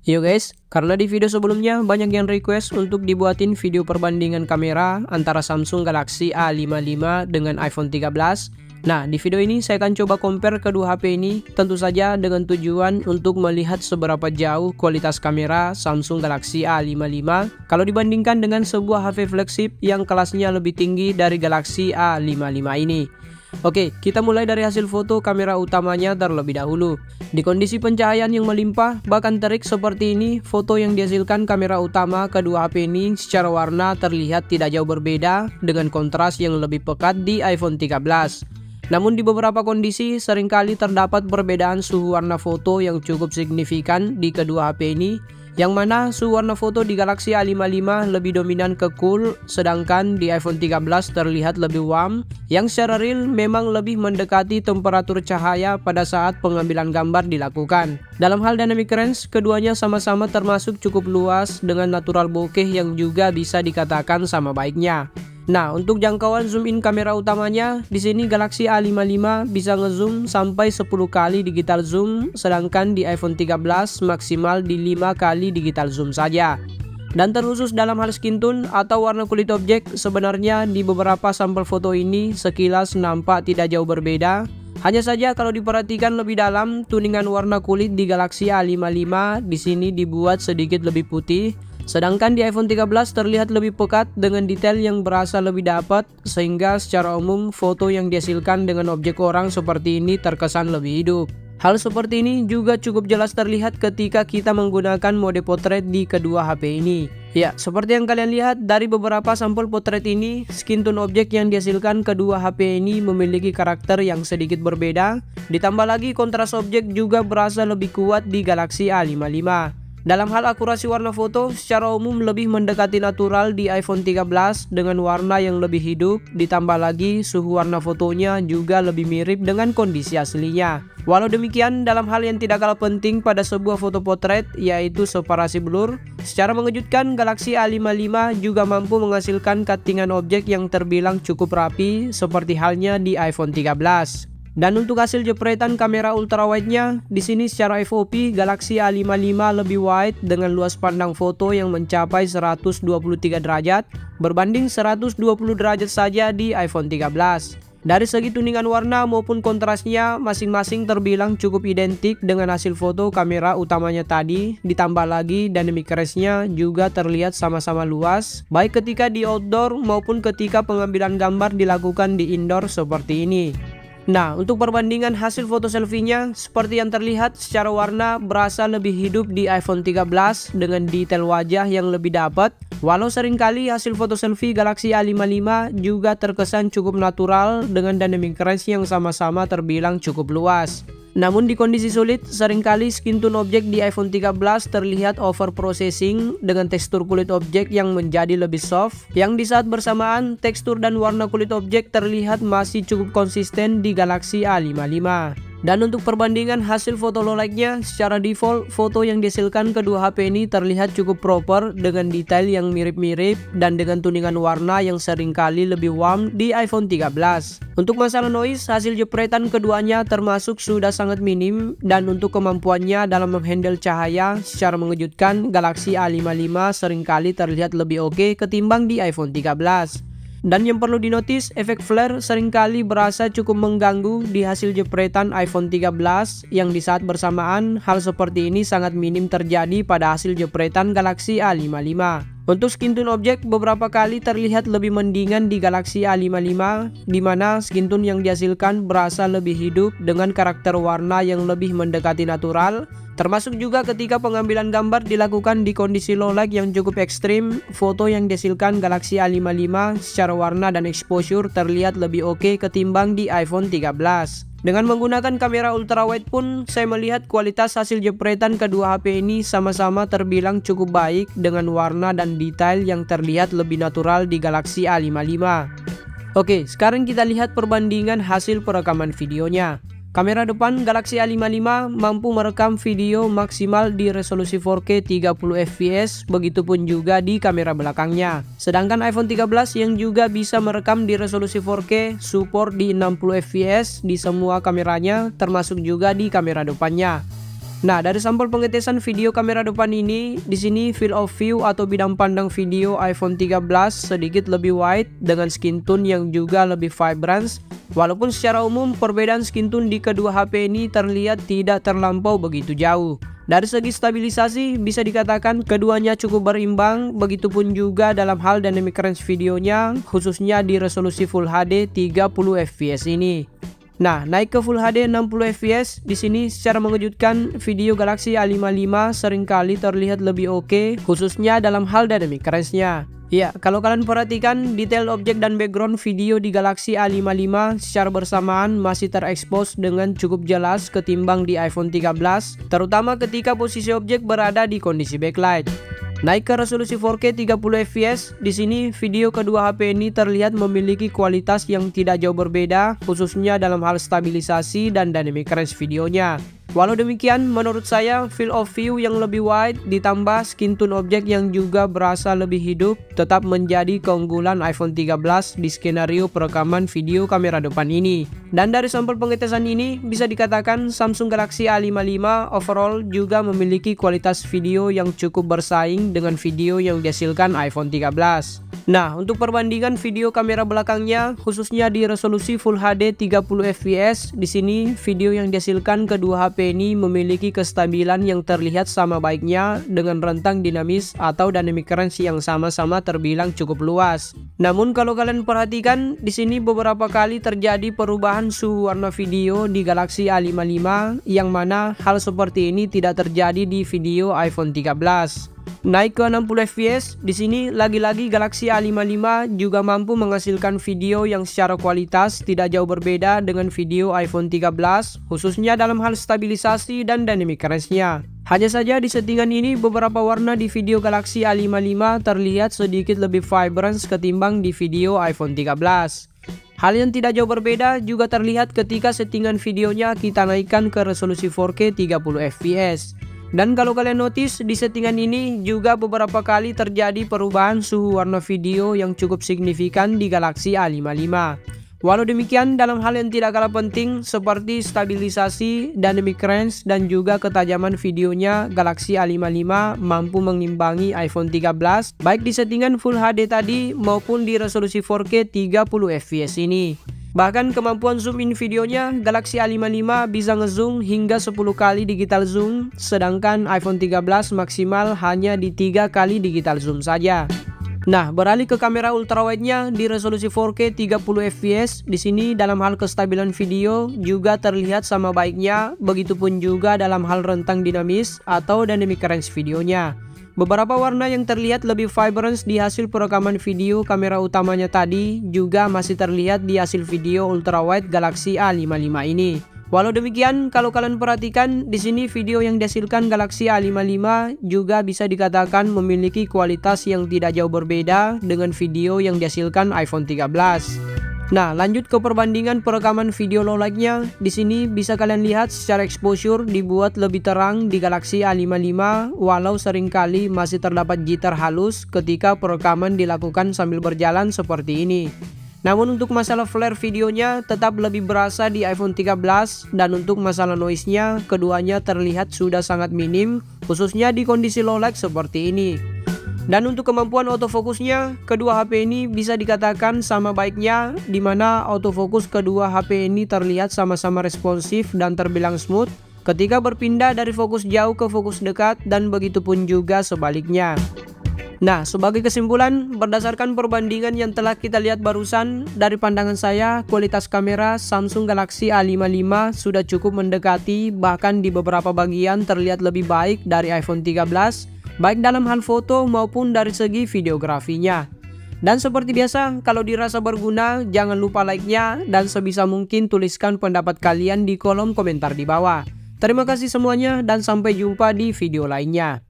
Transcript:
Yo guys, karena di video sebelumnya banyak yang request untuk dibuatin video perbandingan kamera antara Samsung Galaxy A55 dengan iPhone 13. Nah, di video ini saya akan coba compare kedua HP ini, tentu saja dengan tujuan untuk melihat seberapa jauh kualitas kamera Samsung Galaxy A55 kalau dibandingkan dengan sebuah HP flagship yang kelasnya lebih tinggi dari Galaxy A55 ini. Oke, kita mulai dari hasil foto kamera utamanya terlebih dahulu. Di kondisi pencahayaan yang melimpah, bahkan terik seperti ini, foto yang dihasilkan kamera utama kedua HP ini secara warna terlihat tidak jauh berbeda dengan kontras yang lebih pekat di iPhone 13. Namun di beberapa kondisi seringkali terdapat perbedaan suhu warna foto yang cukup signifikan di kedua HP ini, yang mana suhu warna foto di Galaxy A55 lebih dominan ke cool, sedangkan di iPhone 13 terlihat lebih warm, yang secara real memang lebih mendekati temperatur cahaya pada saat pengambilan gambar dilakukan. Dalam hal dynamic range, keduanya sama-sama termasuk cukup luas dengan natural bokeh yang juga bisa dikatakan sama baiknya. Nah, untuk jangkauan zoom in kamera utamanya, di sini Galaxy A55 bisa ngezoom sampai 10 kali digital zoom, sedangkan di iPhone 13 maksimal di 5 kali digital zoom saja. Dan terkhusus dalam hal skin tone atau warna kulit objek, sebenarnya di beberapa sampel foto ini sekilas nampak tidak jauh berbeda. Hanya saja kalau diperhatikan lebih dalam, tuningan warna kulit di Galaxy A55 di sini dibuat sedikit lebih putih. Sedangkan di iPhone 13 terlihat lebih pekat dengan detail yang berasa lebih dapat, sehingga secara umum foto yang dihasilkan dengan objek orang seperti ini terkesan lebih hidup. Hal seperti ini juga cukup jelas terlihat ketika kita menggunakan mode potret di kedua HP ini. Ya, seperti yang kalian lihat dari beberapa sampel potret ini, skin tone objek yang dihasilkan kedua HP ini memiliki karakter yang sedikit berbeda. Ditambah lagi kontras objek juga berasa lebih kuat di Galaxy A55. Dalam hal akurasi warna foto, secara umum lebih mendekati natural di iPhone 13 dengan warna yang lebih hidup, ditambah lagi suhu warna fotonya juga lebih mirip dengan kondisi aslinya. Walau demikian, dalam hal yang tidak kalah penting pada sebuah foto potret, yaitu separasi blur, secara mengejutkan Galaxy A55 juga mampu menghasilkan cuttingan objek yang terbilang cukup rapi, seperti halnya di iPhone 13. Dan untuk hasil jepretan kamera ultrawide-nya, di sini secara FOV Galaxy A55 lebih wide dengan luas pandang foto yang mencapai 123 derajat berbanding 120 derajat saja di iPhone 13. Dari segi tuningan warna maupun kontrasnya masing-masing terbilang cukup identik dengan hasil foto kamera utamanya tadi, ditambah lagi dynamic range-nya juga terlihat sama-sama luas, baik ketika di outdoor maupun ketika pengambilan gambar dilakukan di indoor seperti ini. Nah, untuk perbandingan hasil foto selfie-nya, seperti yang terlihat secara warna berasa lebih hidup di iPhone 13 dengan detail wajah yang lebih dapat. Walau seringkali hasil foto selfie Galaxy A55 juga terkesan cukup natural dengan dynamic range yang sama-sama terbilang cukup luas. Namun di kondisi sulit, seringkali skin tone objek di iPhone 13 terlihat over processing dengan tekstur kulit objek yang menjadi lebih soft, yang di saat bersamaan tekstur dan warna kulit objek terlihat masih cukup konsisten di Galaxy A55. Dan untuk perbandingan hasil foto low light-nya, secara default foto yang dihasilkan kedua HP ini terlihat cukup proper dengan detail yang mirip-mirip dan dengan tuningan warna yang seringkali lebih warm di iPhone 13. Untuk masalah noise, hasil jepretan keduanya termasuk sudah sangat minim, dan untuk kemampuannya dalam menghandle cahaya secara mengejutkan Galaxy A55 seringkali terlihat lebih oke ketimbang di iPhone 13. Dan yang perlu dinotis, efek flare seringkali berasa cukup mengganggu di hasil jepretan iPhone 13 yang di saat bersamaan hal seperti ini sangat minim terjadi pada hasil jepretan Galaxy A55. Untuk skin tone objek beberapa kali terlihat lebih mendingan di Galaxy A55, di mana skin tone yang dihasilkan berasa lebih hidup dengan karakter warna yang lebih mendekati natural. Termasuk juga ketika pengambilan gambar dilakukan di kondisi low light yang cukup ekstrim, foto yang dihasilkan Galaxy A55 secara warna dan exposure terlihat lebih oke ketimbang di iPhone 13. Dengan menggunakan kamera ultrawide pun, saya melihat kualitas hasil jepretan kedua HP ini sama-sama terbilang cukup baik dengan warna dan detail yang terlihat lebih natural di Galaxy A55. Oke, sekarang kita lihat perbandingan hasil perekaman videonya. Kamera depan Galaxy A55 mampu merekam video maksimal di resolusi 4K 30 fps, begitupun juga di kamera belakangnya. Sedangkan iPhone 13 yang juga bisa merekam di resolusi 4K support di 60 fps di semua kameranya, termasuk juga di kamera depannya. Nah, dari sampel pengetesan video kamera depan ini, di sini field of view atau bidang pandang video iPhone 13 sedikit lebih wide dengan skin tone yang juga lebih vibrant. Walaupun secara umum perbedaan skin tone di kedua HP ini terlihat tidak terlampau begitu jauh. Dari segi stabilisasi bisa dikatakan keduanya cukup berimbang, begitupun juga dalam hal dynamic range videonya, khususnya di resolusi Full HD 30 fps ini. Nah, naik ke Full HD 60 fps, di sini secara mengejutkan video Galaxy A55 seringkali terlihat lebih oke, khususnya dalam hal dynamic range-nya. Ya, kalau kalian perhatikan detail objek dan background video di Galaxy A55 secara bersamaan masih terekspos dengan cukup jelas ketimbang di iPhone 13, terutama ketika posisi objek berada di kondisi backlight. Naik ke resolusi 4K 30 fps, di sini video kedua HP ini terlihat memiliki kualitas yang tidak jauh berbeda, khususnya dalam hal stabilisasi dan dynamic range videonya. Walau demikian, menurut saya field of view yang lebih wide ditambah skin tone objek yang juga berasa lebih hidup tetap menjadi keunggulan iPhone 13 di skenario perekaman video kamera depan ini. Dan dari sampel pengetesan ini bisa dikatakan Samsung Galaxy A55 overall juga memiliki kualitas video yang cukup bersaing dengan video yang dihasilkan iPhone 13. Nah, untuk perbandingan video kamera belakangnya, khususnya di resolusi Full HD 30 fps, di sini video yang dihasilkan kedua HP ini memiliki kestabilan yang terlihat sama baiknya dengan rentang dinamis atau dynamic range yang sama-sama terbilang cukup luas. Namun kalau kalian perhatikan, di sini beberapa kali terjadi perubahan suhu warna video di Galaxy A55, yang mana hal seperti ini tidak terjadi di video iPhone 13. Naik ke 60 fps, di sini lagi-lagi Galaxy A55 juga mampu menghasilkan video yang secara kualitas tidak jauh berbeda dengan video iPhone 13, khususnya dalam hal stabilisasi dan dynamic range-nya. Hanya saja di settingan ini beberapa warna di video Galaxy A55 terlihat sedikit lebih vibrant ketimbang di video iPhone 13. Hal yang tidak jauh berbeda juga terlihat ketika settingan videonya kita naikkan ke resolusi 4K 30 fps. Dan kalau kalian notice di settingan ini juga beberapa kali terjadi perubahan suhu warna video yang cukup signifikan di Galaxy A55. Walau demikian, dalam hal yang tidak kalah penting seperti stabilisasi, dynamic range, dan juga ketajaman videonya, Galaxy A55 mampu mengimbangi iPhone 13 baik di settingan Full HD tadi maupun di resolusi 4K 30 fps ini. Bahkan kemampuan zoom in videonya, Galaxy A55 bisa ngezoom hingga 10 kali digital zoom, sedangkan iPhone 13 maksimal hanya di 3 kali digital zoom saja. Nah, beralih ke kamera ultrawide-nya di resolusi 4K 30 fps, di sini dalam hal kestabilan video juga terlihat sama baiknya, begitupun juga dalam hal rentang dinamis atau dynamic range videonya. Beberapa warna yang terlihat lebih vibrant di hasil perekaman video kamera utamanya tadi juga masih terlihat di hasil video ultrawide Galaxy A55 ini. Walau demikian, kalau kalian perhatikan di sini video yang dihasilkan Galaxy A55 juga bisa dikatakan memiliki kualitas yang tidak jauh berbeda dengan video yang dihasilkan iPhone 13. Nah, lanjut ke perbandingan perekaman video low light-nya. Di sini bisa kalian lihat secara exposure dibuat lebih terang di Galaxy A55, walau seringkali masih terdapat jitter halus ketika perekaman dilakukan sambil berjalan seperti ini. Namun untuk masalah flare videonya tetap lebih berasa di iPhone 13, dan untuk masalah noise-nya keduanya terlihat sudah sangat minim, khususnya di kondisi low light seperti ini. Dan untuk kemampuan autofokusnya, kedua HP ini bisa dikatakan sama baiknya, di mana autofokus kedua HP ini terlihat sama-sama responsif dan terbilang smooth ketika berpindah dari fokus jauh ke fokus dekat, dan begitupun juga sebaliknya. Nah, sebagai kesimpulan, berdasarkan perbandingan yang telah kita lihat barusan, dari pandangan saya, kualitas kamera Samsung Galaxy A55 sudah cukup mendekati, bahkan di beberapa bagian terlihat lebih baik dari iPhone 13, baik dalam hal foto maupun dari segi videografinya. Dan seperti biasa, kalau dirasa berguna, jangan lupa like-nya, dan sebisa mungkin tuliskan pendapat kalian di kolom komentar di bawah. Terima kasih semuanya, dan sampai jumpa di video lainnya.